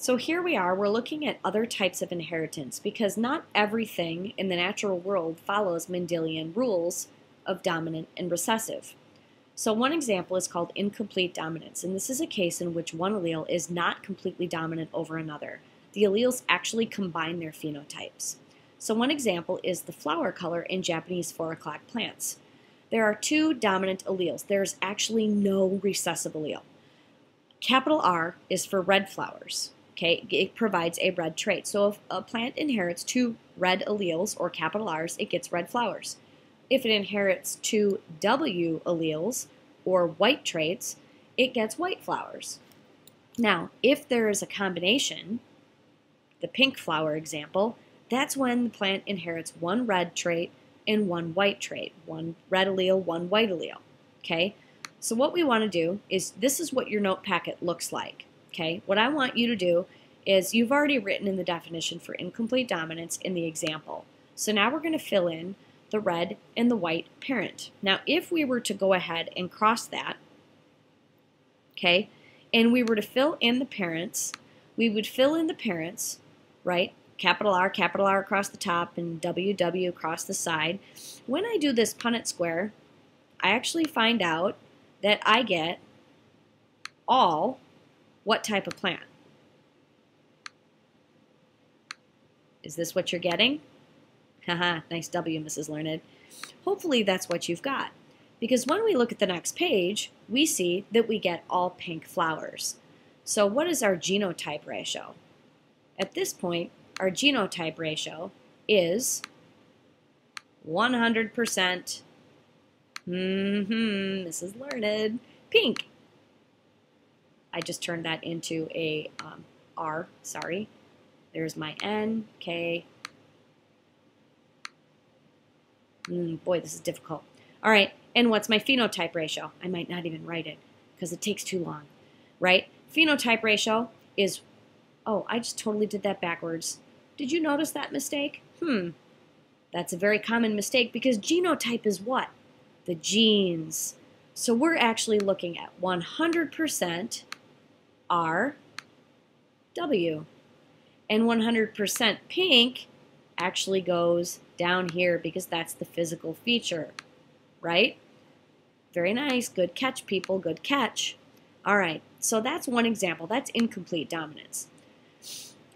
So here we are, we're looking at other types of inheritance because not everything in the natural world follows Mendelian rules of dominant and recessive. So one example is called incomplete dominance, and this is a case in which one allele is not completely dominant over another. The alleles actually combine their phenotypes. So one example is the flower color in Japanese 4-o'clock plants. There are two dominant alleles. There's actually no recessive allele. Capital R is for red flowers. Okay, it provides a red trait. So if a plant inherits two red alleles, or capital R's, it gets red flowers. If it inherits two W alleles, or white traits, it gets white flowers. Now, if there is a combination, the pink flower example, that's when the plant inherits one red trait and one white trait. One red allele, one white allele. Okay, so what we want to do is, this is what your note packet looks like. Okay, what I want you to do is, you've already written in the definition for incomplete dominance in the example. So now we're going to fill in the red and the white parent. Now if we were to go ahead and cross that, okay, and we were to fill in the parents, we would fill in the parents, right? Capital R across the top and WW across the side. When I do this Punnett square, I actually find out that I get all what type of plant? Is this what you're getting? Haha, nice W, Mrs. Learned. Hopefully that's what you've got. Because when we look at the next page, we see that we get all pink flowers. So what is our genotype ratio? At this point, our genotype ratio is 100%, Mrs. Learned, pink. I just turned that into a R, sorry. There's my N, K. Boy, this is difficult. All right, and what's my phenotype ratio? I might not even write it because it takes too long, right? Phenotype ratio is, oh, I just totally did that backwards. Did you notice that mistake? That's a very common mistake because genotype is what? The genes. So we're actually looking at 100% R, W. And 100% pink actually goes down here because that's the physical feature, right? Very nice. Good catch, people. Good catch. All right. So that's one example. That's incomplete dominance.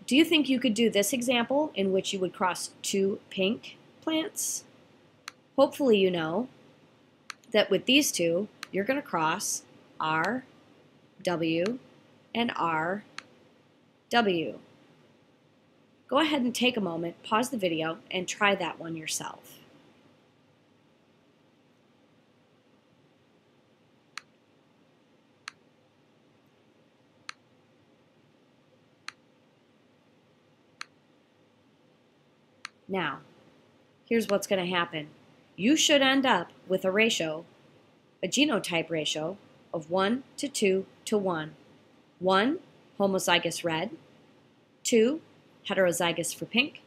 Do you think you could do this example in which you would cross two pink plants? Hopefully you know that with these two, you're going to cross R, W, and R, W. Go ahead and take a moment, pause the video, and try that one yourself. Now, here's what's going to happen. You should end up with a ratio, a genotype ratio, of 1 to 2 to 1. 1, homozygous red. 2, heterozygous for pink,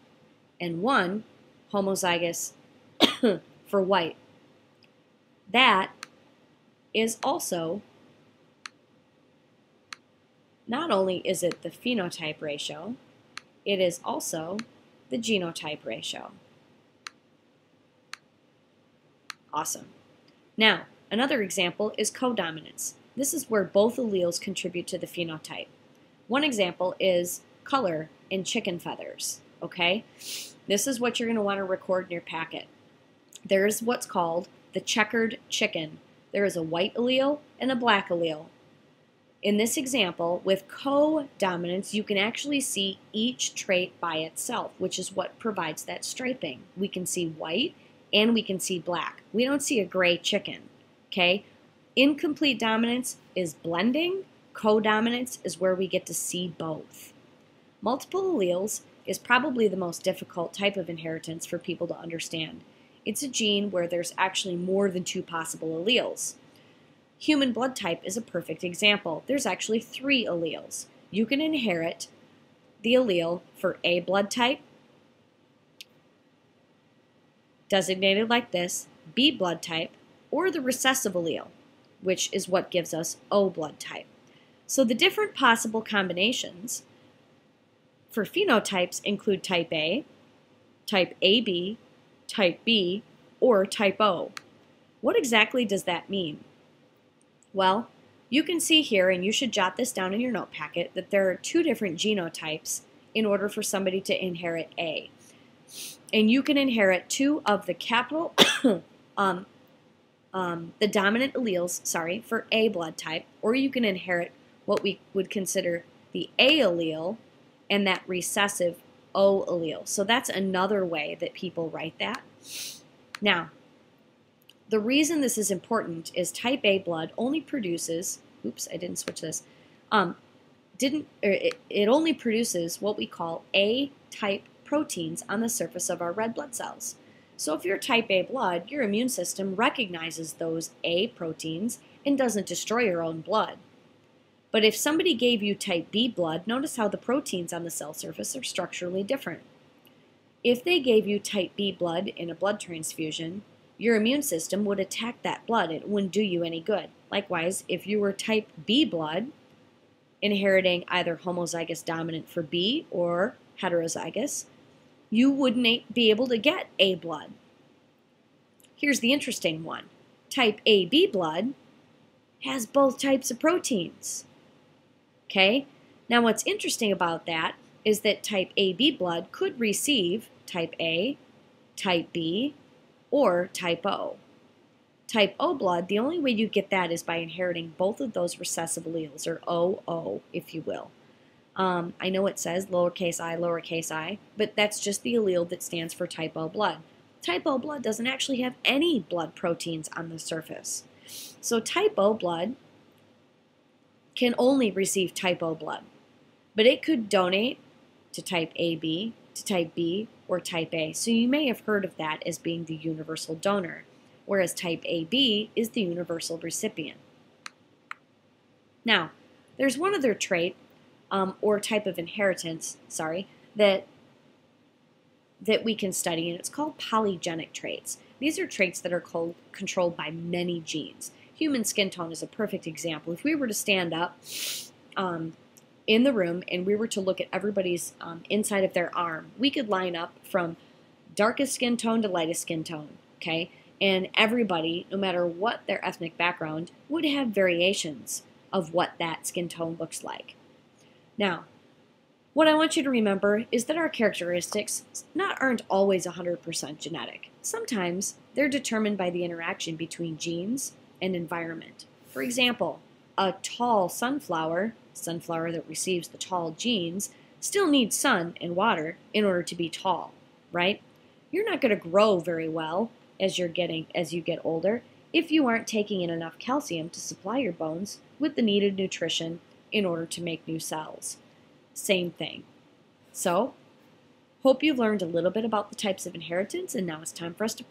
and 1 homozygous for white. That is also, not only is it the phenotype ratio, it is also the genotype ratio. Awesome. Now, another example is codominance. This is where both alleles contribute to the phenotype. One example is color in chicken feathers, okay? This is what you're going to want to record in your packet. There's what's called the checkered chicken. There is a white allele and a black allele. In this example, with codominance, you can actually see each trait by itself, which is what provides that striping. We can see white and we can see black. We don't see a gray chicken, okay? Incomplete dominance is blending. Codominance is where we get to see both. Multiple alleles is probably the most difficult type of inheritance for people to understand. It's a gene where there's actually more than 2 possible alleles. Human blood type is a perfect example. There's actually 3 alleles. You can inherit the allele for A blood type, designated like this, B blood type, or the recessive allele, which is what gives us O blood type. So the different possible combinations for phenotypes include type A, type AB, type B, or type O. What exactly does that mean? Well, you can see here, and you should jot this down in your note packet, that there are two different genotypes in order for somebody to inherit A. And you can inherit two of the capital, the dominant alleles, for A blood type, or you can inherit what we would consider the A allele and that recessive O allele. So that's another way that people write that. Now, the reason this is important is type A blood only produces, oops, I didn't switch this, it only produces what we call A-type proteins on the surface of our red blood cells. So if you're type A blood, your immune system recognizes those A proteins and doesn't destroy your own blood. But if somebody gave you type B blood, notice how the proteins on the cell surface are structurally different. If they gave you type B blood in a blood transfusion, your immune system would attack that blood. It wouldn't do you any good. Likewise, if you were type B blood, inheriting either homozygous dominant for B or heterozygous, you wouldn't be able to get A blood. Here's the interesting one. Type AB blood has both types of proteins. Okay? Now what's interesting about that is that type AB blood could receive type A, type B, or type O. Type O blood, the only way you get that is by inheriting both of those recessive alleles, or OO, if you will. I know it says lowercase I, but that's just the allele that stands for type O blood. Type O blood doesn't actually have any blood proteins on the surface. So type O blood can only receive type O blood, but it could donate to type AB, to type B, or type A. So you may have heard of that as being the universal donor, whereas type AB is the universal recipient. Now, there's one other trait, or type of inheritance, that we can study, and it's called polygenic traits. These are traits that are controlled by many genes. Human skin tone is a perfect example. If we were to stand up in the room and we were to look at everybody's inside of their arm, we could line up from darkest skin tone to lightest skin tone, okay? And everybody, no matter what their ethnic background, would have variations of what that skin tone looks like. Now, what I want you to remember is that our characteristics aren't always 100% genetic. Sometimes they're determined by the interaction between genes and environment. For example, a tall sunflower that receives the tall genes, still needs sun and water in order to be tall, right? You're not going to grow very well as you get older if you aren't taking in enough calcium to supply your bones with the needed nutrition in order to make new cells. Same thing. So, hope you've learned a little bit about the types of inheritance, and now it's time for us to